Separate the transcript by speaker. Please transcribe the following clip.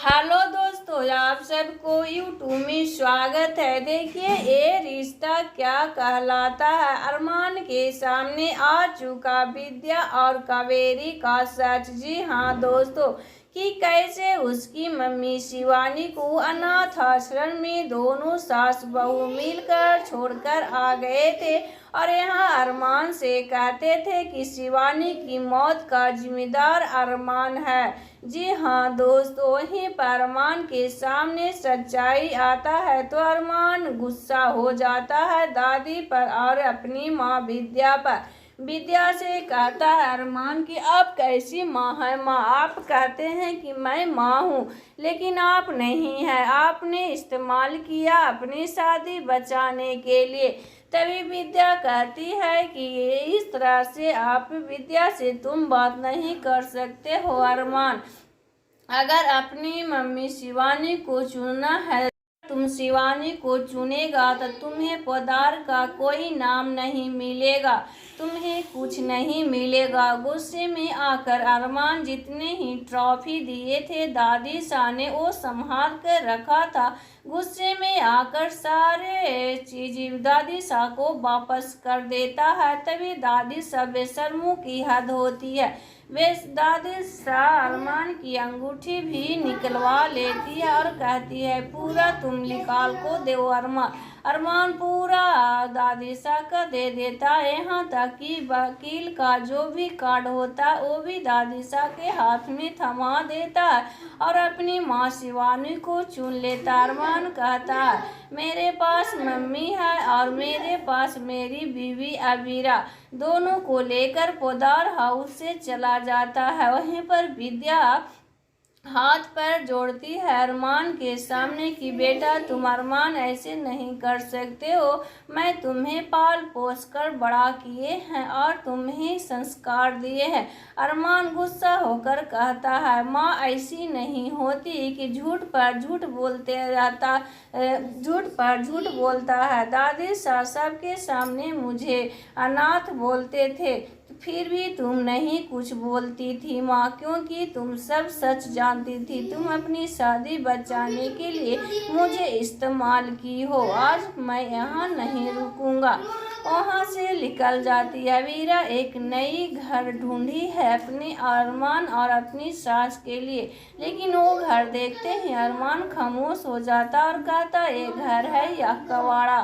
Speaker 1: Hello दोस्तों, आप सबको यूट्यूब में स्वागत है। देखिए, ये रिश्ता क्या कहलाता है। अरमान के सामने आ चुका विद्या और कावेरी का सच। जी हाँ दोस्तों, कि कैसे उसकी मम्मी शिवानी को अनाथ आश्रम में दोनों सास बहू मिलकर छोड़कर आ गए थे और यहाँ अरमान से कहते थे कि शिवानी की मौत का जिम्मेदार अरमान है। जी हाँ दोस्तों, वहीं पर अरमान के सामने सच्चाई आता है तो अरमान गुस्सा हो जाता है दादी पर और अपनी माँ विद्या पर। विद्या से कहता है अरमान कि आप कैसी माँ है। माँ, आप कहते हैं कि मैं माँ हूँ, लेकिन आप नहीं हैं। आपने इस्तेमाल किया अपनी शादी बचाने के लिए। तभी विद्या कहती है कि ये इस तरह से आप विद्या से तुम बात नहीं कर सकते हो अरमान। अगर अपनी मम्मी शिवानी को चुनना है, तुम शिवानी को चुनेगा तो तुम्हें पदार का कोई नाम नहीं मिलेगा, तुम्हें कुछ नहीं मिलेगा। गुस्से में आकर अरमान जितने ही ट्रॉफी दिए थे दादी शाह ने वो संभाल कर रखा था। गुस्से में आकर सारे चीज दादी शाह को वापस कर देता है। तभी दादी शाह बेशर्मों की हद होती है। वे दादी शाह अरमान की अंगूठी भी निकलवा लेती है और कहती है पूरा तुम निकाल को दो अरमान। अरमान पूरा दादी शाह का दे देता है, यहाँ तक कि वकील का जो भी कार्ड होता है वो भी दादी शाह के हाथ में थमा देता है और अपनी माँ शिवानी को चुन लेता। अरमान कहता है मेरे पास मम्मी है और मेरे पास मेरी बीवी अबीरा, दोनों को लेकर पोदार हाउस से चला जाता है। वहीं पर विद्या हाथ पैर जोड़ती है अरमान के सामने कि बेटा तुम अरमान ऐसे नहीं कर सकते हो। मैं तुम्हें पाल पोस कर बड़ा किए हैं और तुम्हें संस्कार दिए हैं। अरमान गुस्सा होकर कहता है माँ ऐसी नहीं होती कि झूठ पर झूठ बोलते रहता, झूठ पर झूठ बोलता है। दादी शाह सबके सामने मुझे अनाथ बोलते थे, फिर भी तुम नहीं कुछ बोलती थी माँ, क्योंकि तुम सब सच जानती थी। तुम अपनी शादी बचाने के लिए मुझे इस्तेमाल की हो। आज मैं यहाँ नहीं रुकूंगा। वहाँ से निकल जाती है। वीरा एक नई घर ढूंढी है अपने अरमान और अपनी सास के लिए, लेकिन वो घर देखते ही अरमान खामोश हो जाता और कहता ये घर है या कबाड़ा।